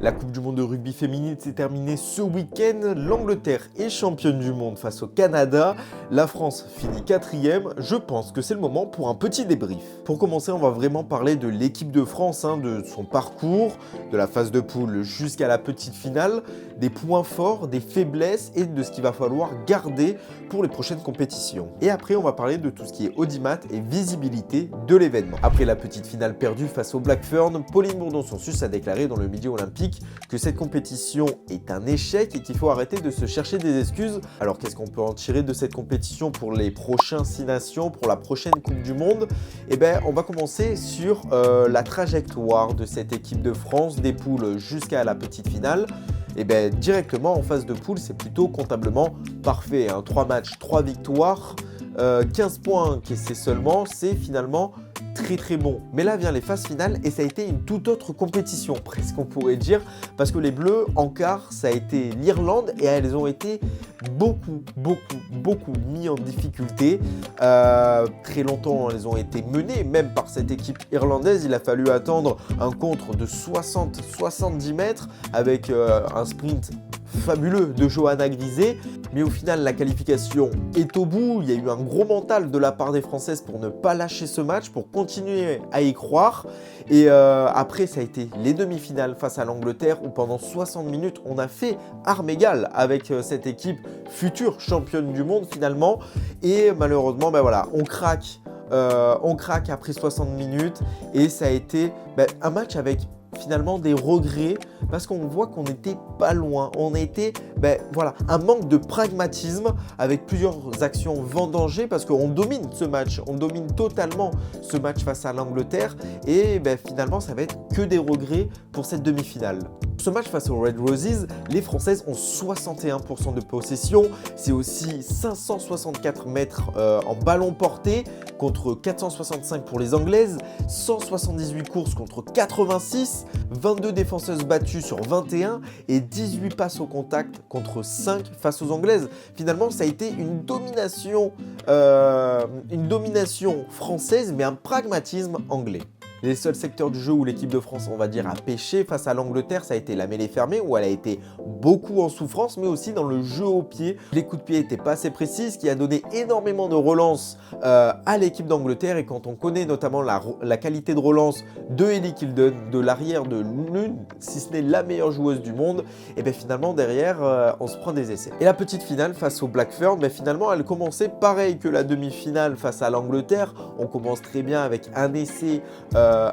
La Coupe du monde de rugby féminine s'est terminée ce week-end. L'Angleterre est championne du monde face au Canada. La France finit 4e. Je pense que c'est le moment pour un petit débrief. Pour commencer, on va vraiment parler de l'équipe de France, de son parcours, de la phase de poule jusqu'à la petite finale, des points forts, des faiblesses et de ce qu'il va falloir garder pour les prochaines compétitions. Et après, on va parler de tout ce qui est audimat et visibilité de l'événement. Après la petite finale perdue face au Blackburn, Pauline Bourdon-Sansus a déclaré dans le Midi Olympique que cette compétition est un échec et qu'il faut arrêter de se chercher des excuses. Alors qu'est-ce qu'on peut en tirer de cette compétition pour les prochains 6 nations, pour la prochaine Coupe du Monde? Eh bien, on va commencer sur la trajectoire de cette équipe de France, des poules jusqu'à la petite finale. Et bien directement en phase de poule, c'est plutôt comptablement parfait. 3 matchs, 3 victoires, 15 points encaissés seulement, c'est finalement très bon. Mais là vient les phases finales et ça a été une toute autre compétition, presque on pourrait dire, parce que les Bleus en quart, ça a été l'Irlande et elles ont été beaucoup mis en difficulté. Très longtemps, elles ont été menées, même par cette équipe irlandaise. Il a fallu attendre un contre de 60-70 mètres avec un sprint fabuleux de Johanna Grisé, mais au final la qualification est au bout. Il y a eu un gros mental de la part des Françaises pour ne pas lâcher ce match, pour continuer à y croire. Et après ça a été les demi-finales face à l'Angleterre où pendant 60 minutes on a fait armes égales avec cette équipe future championne du monde finalement. Et malheureusement on craque après 60 minutes et ça a été un match avec finalement des regrets parce qu'on voit qu'on n'était pas loin, on était un manque de pragmatisme avec plusieurs actions vendangées parce qu'on domine ce match, on domine totalement ce match face à l'Angleterre et finalement ça va être que des regrets pour cette demi-finale. Ce match face aux Red Roses, les Françaises ont 61% de possession, c'est aussi 564 mètres en ballon porté contre 465 pour les Anglaises, 178 courses contre 86, 22 défenseuses battues sur 21 et 18 passes au contact contre 5 face aux Anglaises. Finalement, ça a été une domination française mais un pragmatisme anglais. Les seuls secteurs du jeu où l'équipe de France, a pêché face à l'Angleterre, ça a été la mêlée fermée où elle a été beaucoup en souffrance, mais aussi dans le jeu au pied. Les coups de pied n'étaient pas assez précis, ce qui a donné énormément de relance à l'équipe d'Angleterre. Et quand on connaît notamment la qualité de relance de Ellie Kilden, de l'arrière de l'une, si ce n'est la meilleure joueuse du monde, et finalement derrière, on se prend des essais. Et la petite finale face au Blackburn, finalement, elle commençait pareil que la demi-finale face à l'Angleterre. On commence très bien avec un essai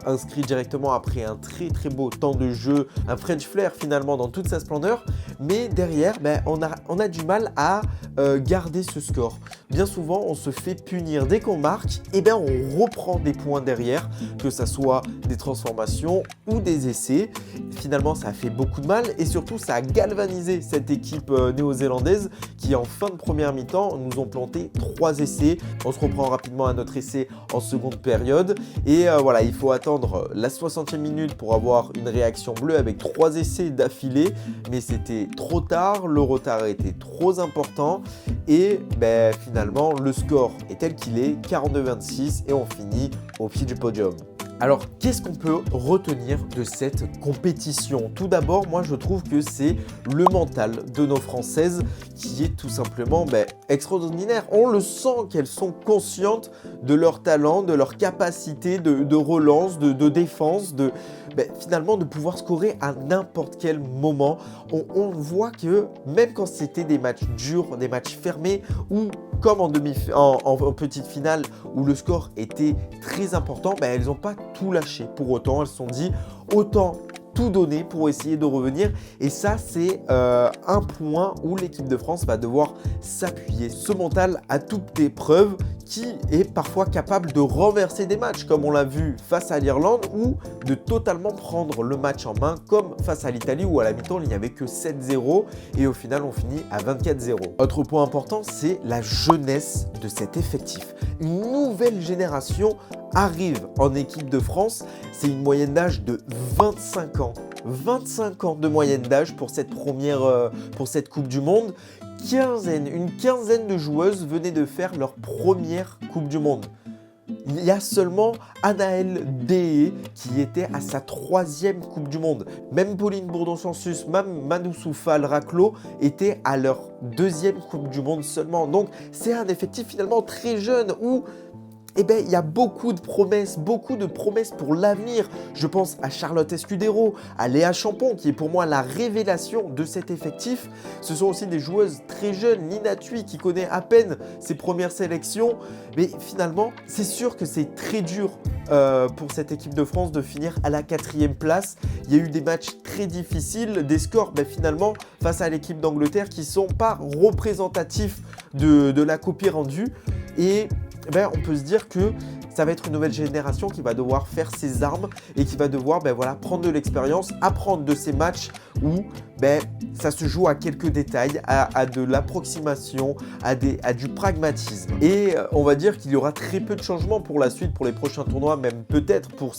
inscrit directement après un très beau temps de jeu, un French flair finalement dans toute sa splendeur, mais derrière on a du mal à garder ce score. Bien souvent on se fait punir dès qu'on marque, on reprend des points derrière, que ça soit des transformations ou des essais. Finalement ça a fait beaucoup de mal et surtout ça a galvanisé cette équipe néo-zélandaise qui en fin de première mi-temps nous ont planté 3 essais. On se reprend rapidement à notre essai en seconde période et il faut attendre la 60e minute pour avoir une réaction bleue avec 3 essais d'affilée, mais c'était trop tard, le retard était trop important et finalement le score est tel qu'il est, 42-26 et on finit au pied du podium. Alors, qu'est-ce qu'on peut retenir de cette compétition? Tout d'abord, moi je trouve que c'est le mental de nos Françaises qui est tout simplement extraordinaire. On le sent qu'elles sont conscientes de leur talent, de leur capacité de relance, de défense, finalement de pouvoir scorer à n'importe quel moment. On voit que même quand c'était des matchs durs, des matchs fermés ou comme en petite finale où le score était très important, elles n'ont pas tout lâché. Pour autant, elles se sont dit autant tout donner pour essayer de revenir et ça c'est un point où l'équipe de France va devoir s'appuyer. Ce mental à toute épreuve qui est parfois capable de renverser des matchs comme on l'a vu face à l'Irlande ou de totalement prendre le match en main comme face à l'Italie où à la mi-temps il n'y avait que 7-0 et au final on finit à 24-0. Autre point important, c'est la jeunesse de cet effectif. Une nouvelle génération arrive en équipe de France, c'est une moyenne d'âge de 25 ans. 25 ans de moyenne d'âge pour cette Coupe du Monde. Une quinzaine de joueuses venaient de faire leur première Coupe du Monde. il y a seulement Anaëlle Dehé qui était à sa 3e Coupe du Monde. Même Pauline Bourdon-Sansus, même Manoussou Fall Raclo étaient à leur 2e Coupe du Monde seulement. Donc c'est un effectif finalement très jeune où eh bien, il y a beaucoup de promesses pour l'avenir. Je pense à Charlotte Escudero, à Léa Champon, qui est pour moi la révélation de cet effectif. Ce sont aussi des joueuses très jeunes, Nina Thuy, qui connaît à peine ses premières sélections. Mais finalement, c'est sûr que c'est très dur pour cette équipe de France de finir à la 4e place. Il y a eu des matchs très difficiles, des scores finalement face à l'équipe d'Angleterre qui ne sont pas représentatifs de la copie rendue. Et on peut se dire que ça va être une nouvelle génération qui va devoir faire ses armes et qui va devoir prendre de l'expérience, apprendre de ces matchs où ça se joue à quelques détails, à de l'approximation, à du pragmatisme. Et on va dire qu'il y aura très peu de changements pour la suite, pour les prochains tournois, même peut-être pour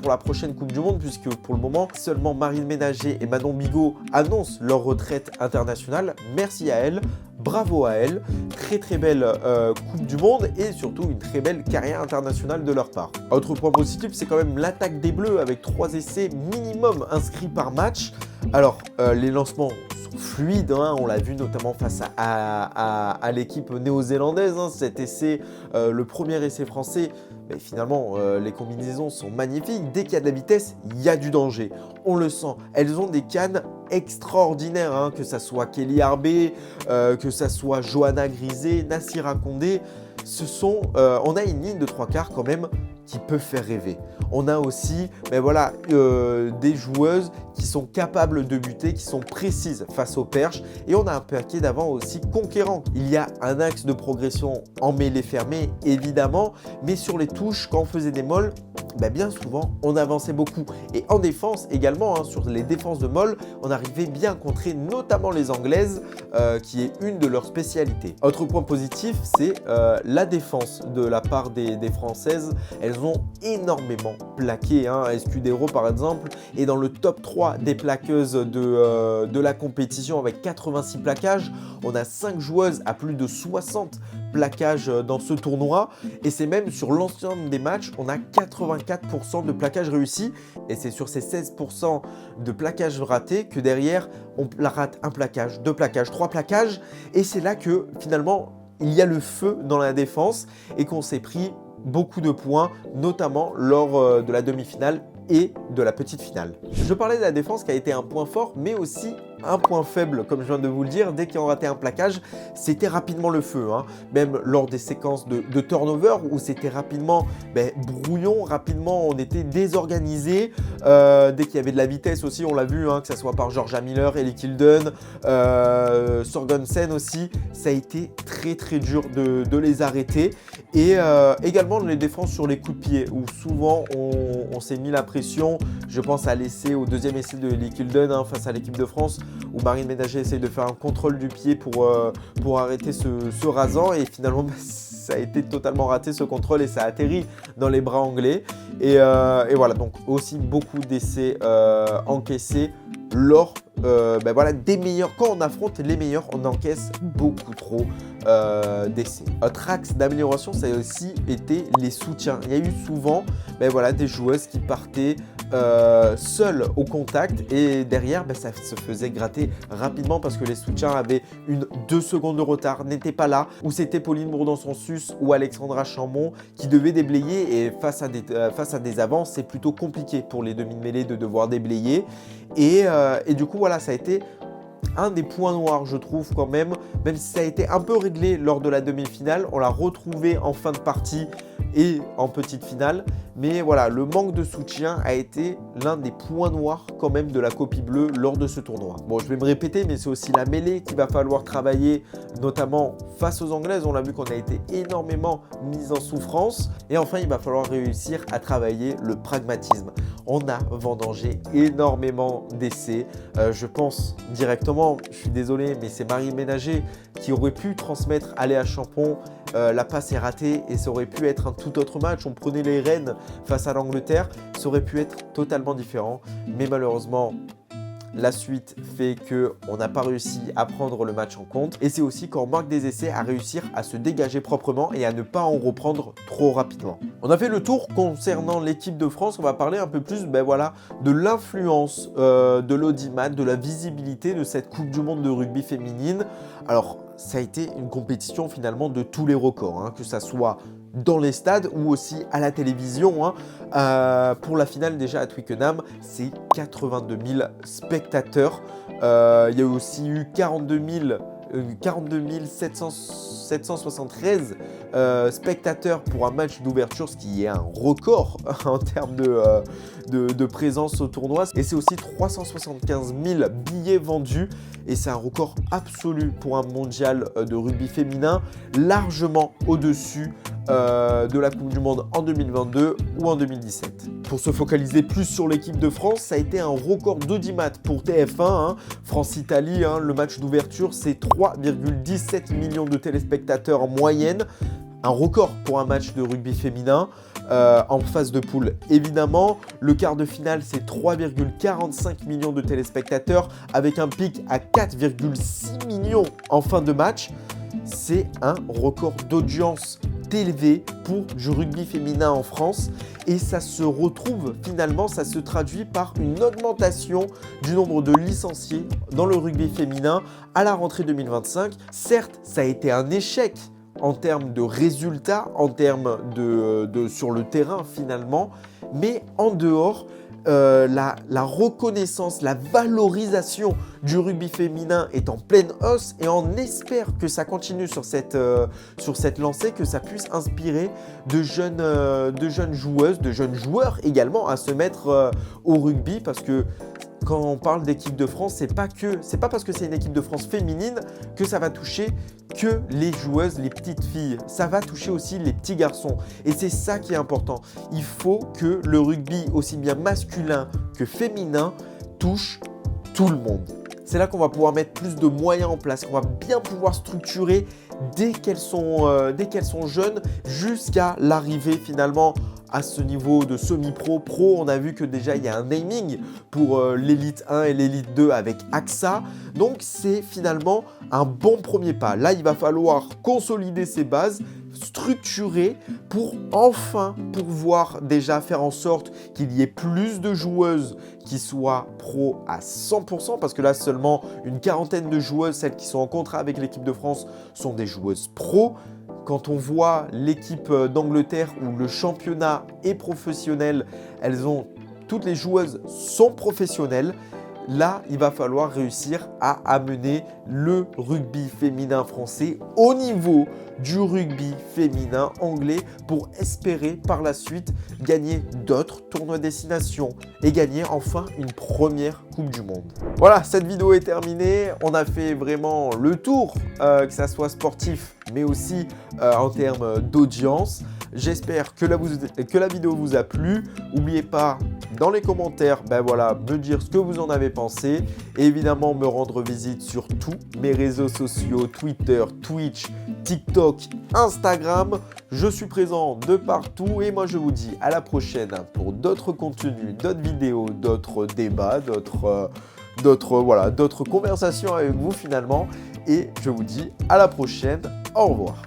la prochaine Coupe du Monde, puisque pour le moment, seulement Marine Ménager et Manon Bigot annoncent leur retraite internationale. Merci à elles. Bravo à elles, très belle Coupe du Monde et surtout une très belle carrière internationale de leur part. Autre point positif, c'est quand même l'attaque des Bleus avec 3 essais minimum inscrits par match. Alors, les lancements sont fluides, on l'a vu notamment face à l'équipe néo-zélandaise. Cet essai, le premier essai français, finalement, les combinaisons sont magnifiques. Dès qu'il y a de la vitesse, il y a du danger. On le sent. Elles ont des cannes extraordinaires, que ça soit Kelly Arbé, que ça soit Johanna Grisé, Nassira Condé. On a une ligne de 3 quarts quand même qui peut faire rêver. On a aussi des joueuses qui sont capables de buter, qui sont précises face aux perches. Et on a un paquet d'avant aussi conquérant. Il y a un axe de progression en mêlée fermée, évidemment, mais sur les touches, quand on faisait des molles, bien souvent, on avançait beaucoup. Et en défense également, sur les défenses de molles, on arrivait bien à contrer notamment les Anglaises, qui est une de leurs spécialités. Autre point positif, c'est la défense de la part des Françaises. Elles ont énormément plaqué. Escudero, par exemple, est dans le top 3 des plaqueuses de la compétition avec 86 plaquages. On a 5 joueuses à plus de 60 plaquages dans ce tournoi. Et c'est même sur l'ensemble des matchs, on a 84% de plaquages réussis. Et c'est sur ces 16% de plaquages ratés que derrière, on rate un plaquage, 2 plaquages, 3 plaquages. Et c'est là que finalement, il y a le feu dans la défense et qu'on s'est pris beaucoup de points, notamment lors de la demi-finale et de la petite finale. Je parlais de la défense qui a été un point fort, mais aussi un point faible, comme je viens de vous le dire. Dès qu'ils ont raté un plaquage, c'était rapidement le feu. Même lors des séquences de turnover, où c'était rapidement brouillon, rapidement on était désorganisé. Dès qu'il y avait de la vitesse aussi, on l'a vu, que ce soit par Georgia Miller, Ellie Kilden, Sorgensen aussi, ça a été très dur de les arrêter. Et également les défenses sur les coups de pied, où souvent on s'est mis la pression. Je pense à l'essai, au deuxième essai de Ellie Kilden face à l'équipe de France, où Marine Ménager essaye de faire un contrôle du pied pour arrêter ce rasant. Et finalement, ça a été totalement raté ce contrôle et ça a atterri dans les bras anglais. Et voilà, donc aussi beaucoup d'essais encaissés lors des meilleurs. Quand on affronte les meilleurs, on encaisse beaucoup trop d'essais. Autre axe d'amélioration, ça a aussi été les soutiens. Il y a eu souvent des joueuses qui partaient seules au contact et derrière ça se faisait gratter rapidement parce que les soutiens avaient 2 secondes de retard, n'étaient pas là, ou c'était Pauline Bourdon-Sansus ou Alexandra Chambon qui devaient déblayer. Et face à des avances, c'est plutôt compliqué pour les demi-mêlées de devoir déblayer. Et du coup, voilà, ça a été un des points noirs, je trouve, quand même si ça a été un peu réglé lors de la demi-finale. On l'a retrouvé en fin de partie et en petite finale. Mais voilà, le manque de soutien a été l'un des points noirs quand même de la copie bleue lors de ce tournoi. Bon, je vais me répéter, mais c'est aussi la mêlée qu'il va falloir travailler, notamment face aux Anglaises. On l'a vu qu'on a été énormément mis en souffrance. Et enfin, il va falloir réussir à travailler le pragmatisme. On a vendangé énormément d'essais. Je pense directement, je suis désolé, mais c'est Marine Ménager qui aurait pu transmettre à Léa Champon. La passe est ratée et ça aurait pu être un tout autre match. On prenait les rênes face à l'Angleterre, ça aurait pu être totalement différent. Mais malheureusement, la suite fait qu'on n'a pas réussi à prendre le match en compte. Et c'est aussi quand on marque des essais à réussir à se dégager proprement et à ne pas en reprendre trop rapidement. On a fait le tour concernant l'équipe de France. On va parler un peu plus de l'influence de l'audimat, de la visibilité de cette Coupe du Monde de rugby féminine. Alors, ça a été une compétition finalement de tous les records, que ça soit dans les stades ou aussi à la télévision. Pour la finale déjà à Twickenham, c'est 82 000 spectateurs. Il y a aussi eu 42 773 spectateurs pour un match d'ouverture, ce qui est un record en termes de présence au tournoi. Et c'est aussi 375 000 billets vendus. Et c'est un record absolu pour un mondial de rugby féminin, largement au-dessus de la Coupe du Monde en 2022 ou en 2017. Pour se focaliser plus sur l'équipe de France, ça a été un record d'audimat pour TF1. France-Italie, le match d'ouverture, c'est 3,17 millions de téléspectateurs en moyenne. Un record pour un match de rugby féminin. En phase de poule, évidemment, le quart de finale, c'est 3,45 millions de téléspectateurs avec un pic à 4,6 millions en fin de match. C'est un record d'audience élevé pour du rugby féminin en France et ça se retrouve finalement, ça se traduit par une augmentation du nombre de licenciés dans le rugby féminin à la rentrée 2025. Certes, ça a été un échec en termes de résultats, en termes sur le terrain finalement, mais en dehors, la reconnaissance, la valorisation du rugby féminin est en pleine hausse et on espère que ça continue sur cette lancée, que ça puisse inspirer de jeunes joueuses, de jeunes joueurs également à se mettre au rugby parce que quand on parle d'équipe de France, c'est pas parce que c'est une équipe de France féminine que ça va toucher que les joueuses, les petites filles. Ça va toucher aussi les petits garçons. Et c'est ça qui est important. Il faut que le rugby, aussi bien masculin que féminin, touche tout le monde. C'est là qu'on va pouvoir mettre plus de moyens en place, qu'on va bien pouvoir structurer dès qu'elles sont jeunes jusqu'à l'arrivée finalement à ce niveau de semi-pro. Pro, on a vu que déjà il y a un naming pour l'élite 1 et l'élite 2 avec AXA. Donc c'est finalement un bon premier pas. Là, il va falloir consolider ces bases, structurer pour enfin pouvoir déjà faire en sorte qu'il y ait plus de joueuses qui soient pro à 100% parce que là seulement une quarantaine de joueuses, celles qui sont en contrat avec l'équipe de France, sont des joueuses pro. Quand on voit l'équipe d'Angleterre où le championnat est professionnel, toutes les joueuses sont professionnelles. Là, il va falloir réussir à amener le rugby féminin français au niveau du rugby féminin anglais pour espérer par la suite gagner d'autres tournois destination et gagner enfin une première Coupe du Monde. Voilà, cette vidéo est terminée. On a fait vraiment le tour, que ça soit sportif, mais aussi en termes d'audience. J'espère que la vidéo vous a plu. N'oubliez pas dans les commentaires, me dire ce que vous en avez pensé. Et évidemment, me rendre visite sur tous mes réseaux sociaux, Twitter, Twitch, TikTok, Instagram. Je suis présent de partout et moi je vous dis à la prochaine pour d'autres contenus, d'autres vidéos, d'autres débats, d'autres conversations avec vous finalement. Et je vous dis à la prochaine. Au revoir.